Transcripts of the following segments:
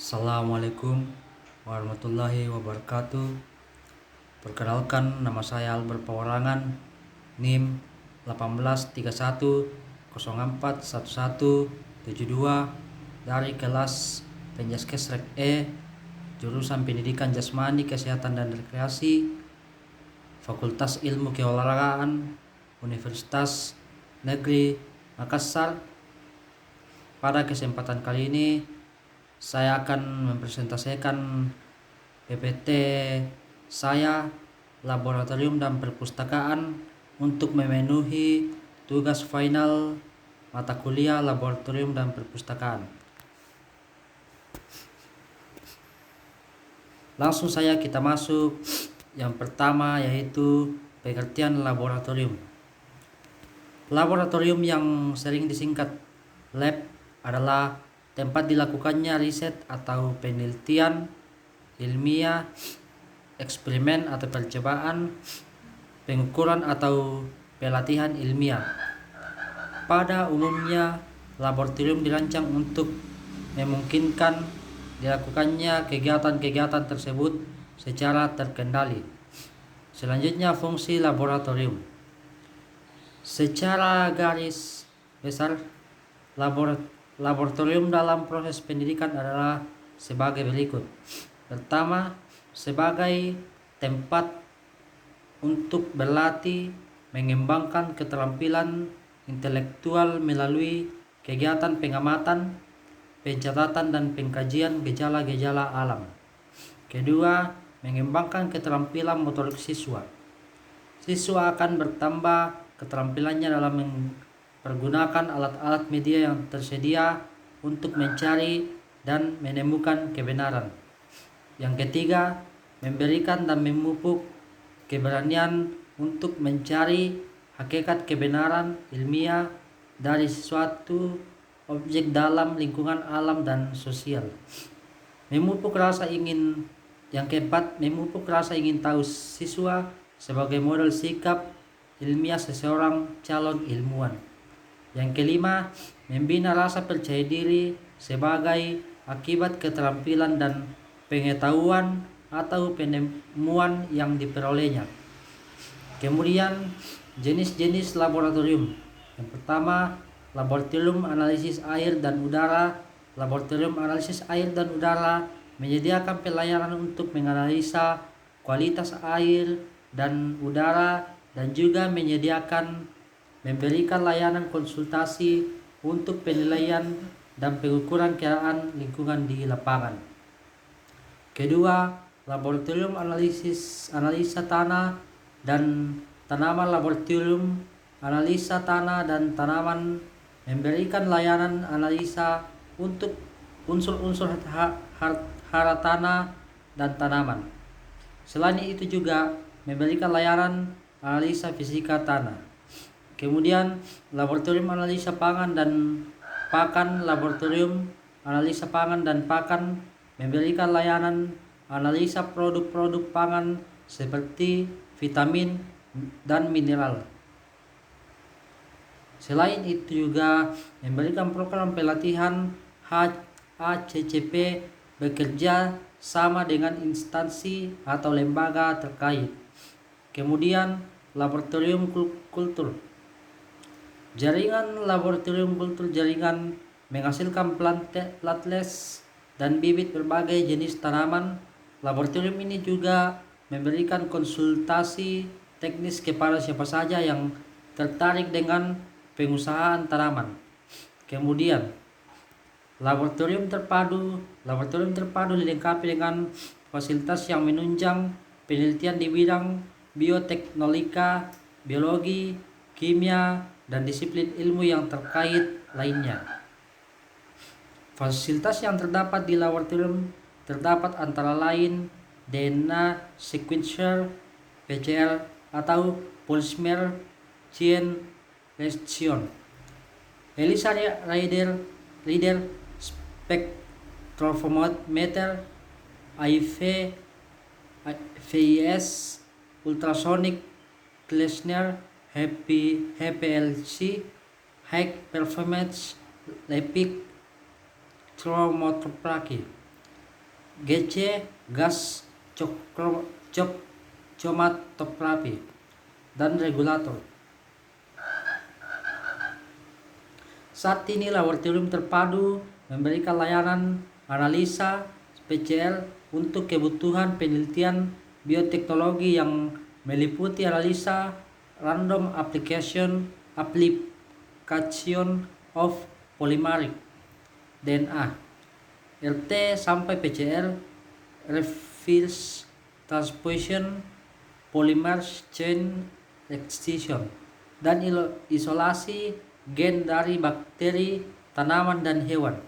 Assalamualaikum warahmatullahi wabarakatuh. Perkenalkan, nama saya Albert Pawarangan, NIM 1831041172 dari kelas Penjaskes Rek E, jurusan Pendidikan Jasmani, Kesehatan dan Rekreasi, Fakultas Ilmu Keolahragaan, Universitas Negeri Makassar. Pada kesempatan kali ini saya akan mempresentasikan PPT saya, Laboratorium dan Perpustakaan, untuk memenuhi tugas final mata kuliah Laboratorium dan Perpustakaan. Langsung saja kita masuk. Yang pertama yaitu pengertian laboratorium. Laboratorium yang sering disingkat lab adalah tempat dilakukannya riset atau penelitian ilmiah, eksperimen atau percobaan, pengukuran atau pelatihan ilmiah. Pada umumnya, laboratorium dirancang untuk memungkinkan dilakukannya kegiatan-kegiatan tersebut secara terkendali. Selanjutnya, fungsi laboratorium. Secara garis besar, laboratorium dalam proses pendidikan adalah sebagai berikut. Pertama, sebagai tempat untuk berlatih mengembangkan keterampilan intelektual melalui kegiatan pengamatan, pencatatan dan pengkajian gejala-gejala alam. Kedua, mengembangkan keterampilan motorik siswa. Siswa akan bertambah keterampilannya dalam mempergunakan alat-alat media yang tersedia untuk mencari dan menemukan kebenaran. Yang ketiga, memberikan dan memupuk keberanian untuk mencari hakikat kebenaran ilmiah dari suatu objek dalam lingkungan alam dan sosial. Yang keempat, memupuk rasa ingin tahu siswa sebagai model sikap ilmiah seseorang calon ilmuwan. Yang kelima, membina rasa percaya diri sebagai akibat keterampilan dan pengetahuan atau penemuan yang diperolehnya. Kemudian, jenis-jenis laboratorium. Yang pertama, laboratorium analisis air dan udara. Laboratorium analisis air dan udara menyediakan pelayanan untuk menganalisa kualitas air dan udara dan juga memberikan layanan konsultasi untuk penilaian dan pengukuran keadaan lingkungan di lapangan. Kedua, laboratorium analisa tanah dan tanaman. Laboratorium analisa tanah dan tanaman memberikan layanan analisa untuk unsur-unsur hara tanah dan tanaman. Selain itu juga memberikan layanan analisa fisika tanah. Kemudian, laboratorium analisa pangan dan pakan. Laboratorium analisa pangan dan pakan memberikan layanan analisa produk-produk pangan seperti vitamin dan mineral. Selain itu juga memberikan program pelatihan HACCP bekerja sama dengan instansi atau lembaga terkait. Kemudian, laboratorium kultur. Jaringan laboratorium kultur menghasilkan plantles dan bibit berbagai jenis tanaman. Laboratorium ini juga memberikan konsultasi teknis kepada siapa saja yang tertarik dengan pengusahaan tanaman. Kemudian, laboratorium terpadu dilengkapi dengan fasilitas yang menunjang penelitian di bidang bioteknologi, biologi, kimia, dan disiplin ilmu yang terkait lainnya. Fasilitas yang terdapat di laboratorium terdapat antara lain DNA sequencer, PCR atau polymer chain reaction, ELISA reader, spectrophotometer, VIS, ultrasonic Klesner, HPLC, high performance lipid chromatography. GC, gas chomatografi, dan regulator. Saat ini laboratorium terpadu memberikan layanan analisa spesial untuk kebutuhan penelitian bioteknologi yang meliputi analisa random application of polymeric DNA, RT sampai PCR, reverse transcription, polymer chain excision, dan isolasi gen dari bakteri, tanaman, dan hewan.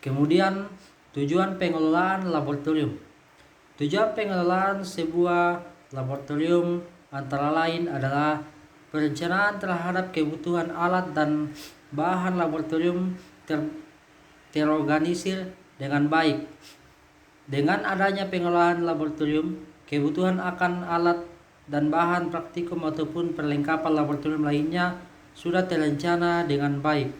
Kemudian tujuan pengelolaan laboratorium. Tujuan pengelolaan sebuah laboratorium antara lain adalah perencanaan terhadap kebutuhan alat dan bahan laboratorium terorganisir dengan baik. Dengan adanya pengelolaan laboratorium, kebutuhan akan alat dan bahan praktikum ataupun perlengkapan laboratorium lainnya sudah terencana dengan baik.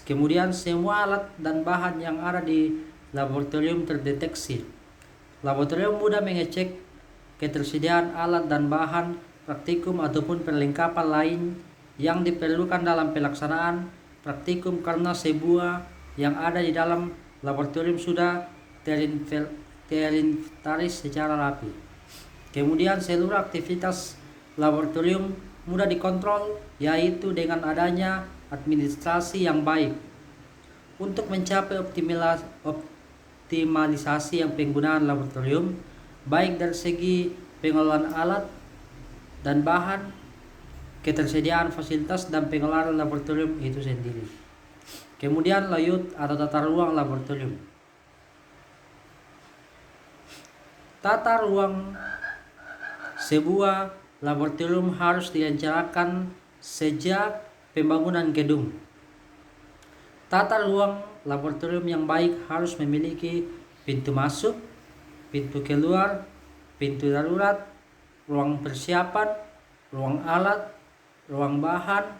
Kemudian semua alat dan bahan yang ada di laboratorium terdeteksi. Laboratorium mudah mengecek ketersediaan alat dan bahan praktikum ataupun perlengkapan lain yang diperlukan dalam pelaksanaan praktikum karena sebuah yang ada di dalam laboratorium sudah terinventaris secara rapi. Kemudian seluruh aktivitas laboratorium mudah dikontrol, yaitu dengan adanya administrasi yang baik. Untuk mencapai optimalisasi yang penggunaan laboratorium, baik dari segi pengelolaan alat dan bahan, ketersediaan fasilitas, dan pengelolaan laboratorium itu sendiri. Kemudian layout atau tata ruang laboratorium. Tata ruang sebuah laboratorium harus direncanakan sejak pembangunan gedung. Tata ruang laboratorium yang baik harus memiliki pintu masuk, pintu keluar, pintu darurat, ruang persiapan, ruang alat, ruang bahan,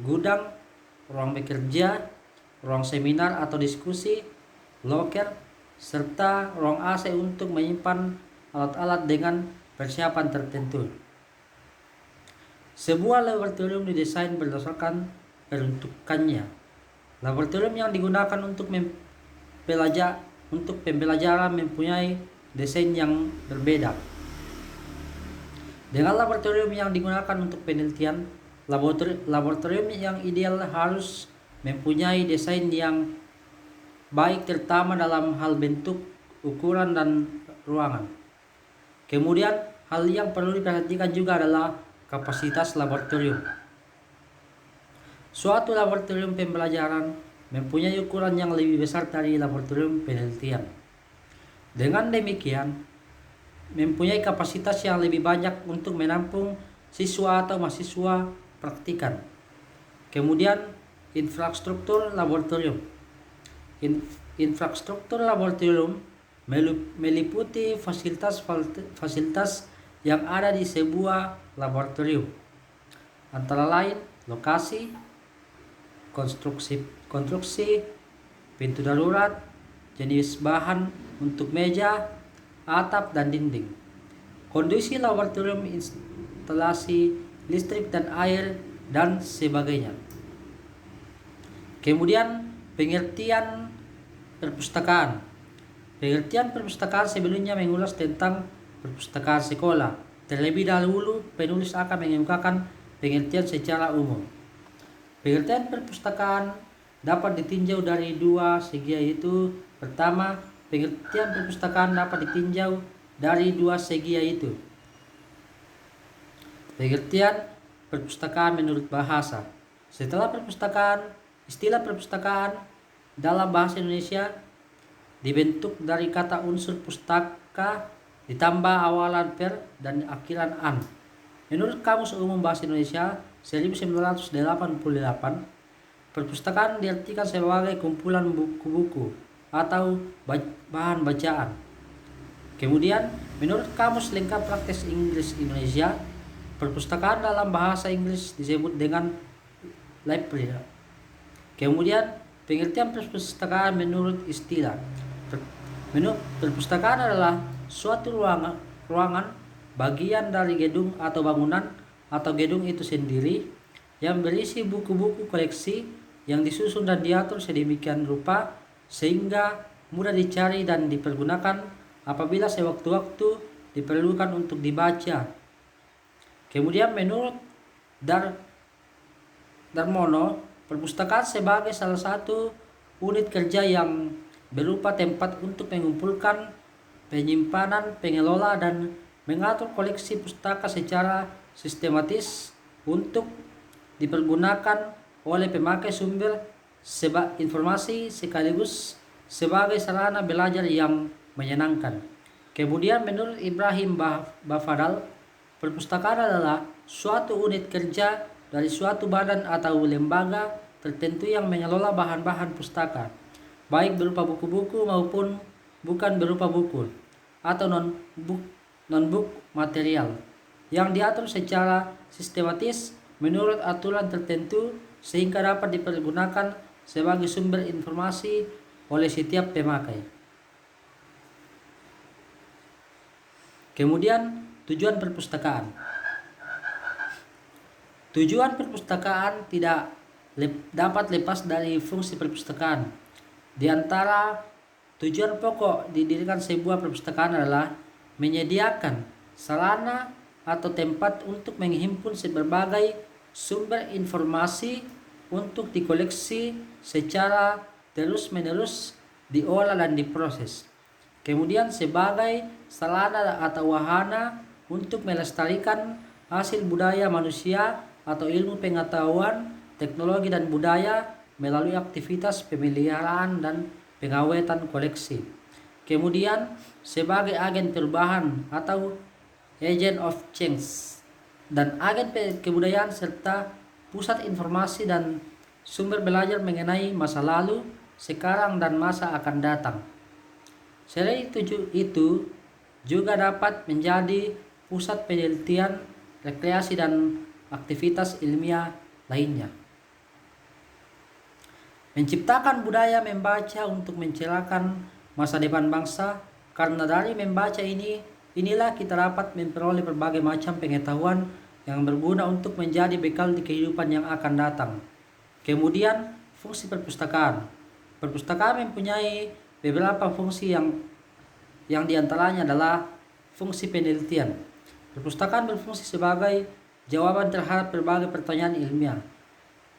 gudang, ruang bekerja, ruang seminar atau diskusi, loker, serta ruang AC untuk menyimpan alat-alat dengan persiapan tertentu. Sebuah laboratorium didesain berdasarkan peruntukannya. Laboratorium yang digunakan untuk pembelajaran mempunyai desain yang berbeda. Dengan laboratorium yang digunakan untuk penelitian, laboratorium yang ideal harus mempunyai desain yang baik terutama dalam hal bentuk, ukuran, dan ruangan. Kemudian, hal yang perlu diperhatikan juga adalah kapasitas laboratorium. Suatu laboratorium pembelajaran mempunyai ukuran yang lebih besar dari laboratorium penelitian. Dengan demikian, mempunyai kapasitas yang lebih banyak untuk menampung siswa atau mahasiswa praktikan. Kemudian, infrastruktur laboratorium. Infrastruktur laboratorium meliputi fasilitas yang ada di sebuah laboratorium, antara lain lokasi, konstruksi, pintu darurat, jenis bahan untuk meja, atap, dan dinding, kondisi laboratorium, instalasi listrik dan air, dan sebagainya. Kemudian pengertian perpustakaan. Pengertian perpustakaan sebelumnya mengulas tentang perpustakaan sekolah. Terlebih dahulu, penulis akan mengemukakan pengertian secara umum. Pengertian perpustakaan dapat ditinjau dari dua segi, yaitu pertama, pengertian perpustakaan dapat ditinjau dari dua segi, yaitu pengertian perpustakaan menurut bahasa. Istilah perpustakaan dalam bahasa Indonesia dibentuk dari kata unsur pustaka ditambah awalan per dan akhiran an. Menurut Kamus Umum Bahasa Indonesia 1988, perpustakaan diartikan sebagai kumpulan buku-buku atau bahan bacaan. Kemudian, menurut Kamus Lengkap Praktek Inggris Indonesia, perpustakaan dalam bahasa Inggris disebut dengan library. Kemudian, Pengertian perpustakaan menurut istilah. Perpustakaan adalah suatu ruangan bagian dari gedung atau bangunan atau gedung itu sendiri yang berisi buku-buku koleksi yang disusun dan diatur sedemikian rupa sehingga mudah dicari dan dipergunakan apabila sewaktu-waktu diperlukan untuk dibaca. Kemudian menurut Darmono, perpustakaan sebagai salah satu unit kerja yang berupa tempat untuk mengumpulkan, penyimpanan, pengelola, dan mengatur koleksi pustaka secara sistematis untuk dipergunakan oleh pemakai sumber informasi sekaligus sebagai sarana belajar yang menyenangkan. Kemudian menurut Ibrahim Bafadal, perpustakaan adalah suatu unit kerja dari suatu badan atau lembaga tertentu yang mengelola bahan-bahan pustaka, baik berupa buku-buku maupun bukan berupa buku, atau non-book material, yang diatur secara sistematis menurut aturan tertentu sehingga dapat dipergunakan sebagai sumber informasi oleh setiap pemakai. Kemudian tujuan perpustakaan. Tujuan perpustakaan tidak dapat lepas dari fungsi perpustakaan. Di antara tujuan pokok didirikan sebuah perpustakaan adalah menyediakan sarana atau tempat untuk menghimpun berbagai sumber informasi untuk dikoleksi secara terus-menerus, diolah dan diproses. Kemudian sebagai sarana atau wahana untuk melestarikan hasil budaya manusia atau ilmu pengetahuan, teknologi dan budaya melalui aktivitas pemeliharaan dan pengawetan koleksi. Kemudian sebagai agen perubahan atau agent of change dan agen kebudayaan serta pusat informasi dan sumber belajar mengenai masa lalu, sekarang dan masa akan datang. Selain itu juga dapat menjadi pusat penelitian, rekreasi dan aktivitas ilmiah lainnya. Menciptakan budaya membaca untuk mencerahkan masa depan bangsa, karena dari membaca inilah kita dapat memperoleh berbagai macam pengetahuan yang berguna untuk menjadi bekal di kehidupan yang akan datang. Kemudian fungsi perpustakaan. Perpustakaan mempunyai beberapa fungsi yang diantaranya adalah fungsi penelitian. Perpustakaan berfungsi sebagai jawaban terhadap berbagai pertanyaan ilmiah.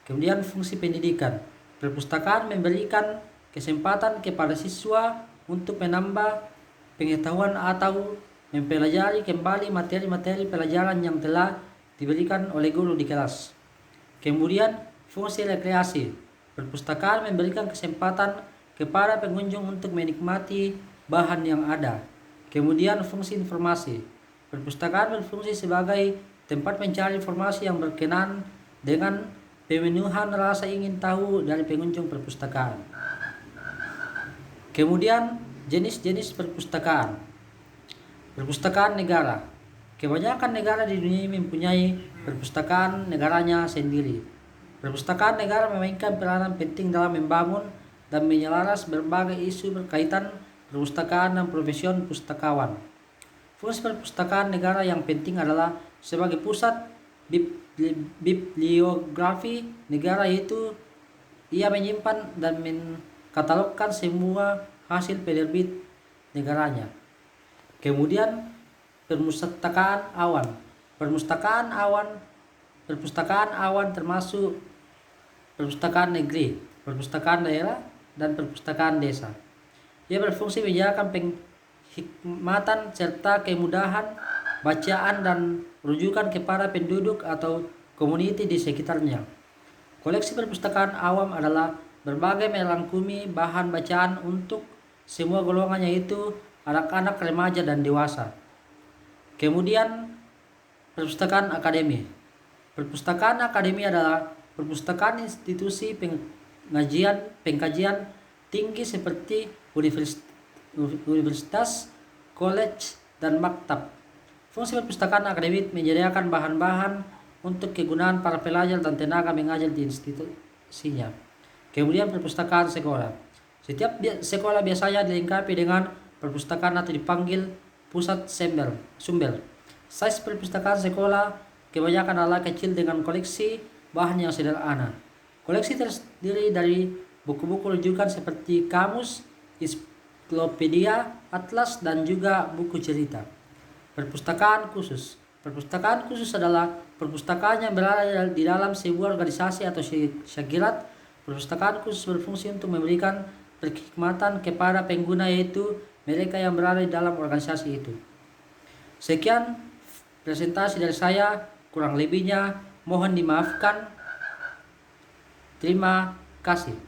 Kemudian fungsi pendidikan. Perpustakaan memberikan kesempatan kepada siswa untuk menambah pengetahuan atau mempelajari kembali materi-materi pelajaran yang telah diberikan oleh guru di kelas. Kemudian fungsi rekreasi. Perpustakaan memberikan kesempatan kepada pengunjung untuk menikmati bahan yang ada. Kemudian fungsi informasi. Perpustakaan berfungsi sebagai tempat mencari informasi yang berkenan dengan pemenuhan rasa ingin tahu dari pengunjung perpustakaan. Kemudian jenis-jenis perpustakaan. Perpustakaan negara. Kebanyakan negara di dunia mempunyai perpustakaan negaranya sendiri. Perpustakaan negara memainkan peranan penting dalam membangun dan menyelaras berbagai isu berkaitan perpustakaan dan profesion pustakawan. Fungsi perpustakaan negara yang penting adalah sebagai pusat bibliografi negara, yaitu ia menyimpan dan mengkatalogkan semua hasil penerbit negaranya. Kemudian perpustakaan awan. Perpustakaan awan termasuk perpustakaan negeri, perpustakaan daerah, dan perpustakaan desa. Ia berfungsi menyediakan penghikmatan serta kemudahan bacaan dan rujukan kepada penduduk atau komuniti di sekitarnya. Koleksi perpustakaan awam adalah berbagai merangkumi bahan bacaan untuk semua golongan, yaitu anak-anak, remaja, dan dewasa. Kemudian perpustakaan akademi. Perpustakaan akademi adalah perpustakaan institusi pengkajian tinggi seperti universitas, college, dan maktab. Fungsi perpustakaan akademik menyediakan bahan-bahan untuk kegunaan para pelajar dan tenaga mengajar di institusinya. Kemudian perpustakaan sekolah. Setiap sekolah biasanya dilengkapi dengan perpustakaan atau dipanggil pusat sumber. Size perpustakaan sekolah kebanyakan adalah kecil dengan koleksi bahan yang sederhana. Koleksi terdiri dari buku-buku rujukan seperti kamus, ensiklopedia, atlas, dan juga buku cerita. Perpustakaan khusus. Perpustakaan khusus adalah perpustakaan yang berada di dalam sebuah organisasi atau syagirat. Perpustakaan khusus berfungsi untuk memberikan perkhidmatan kepada pengguna, yaitu mereka yang berada di dalam organisasi itu. Sekian presentasi dari saya, kurang lebihnya mohon dimaafkan. Terima kasih.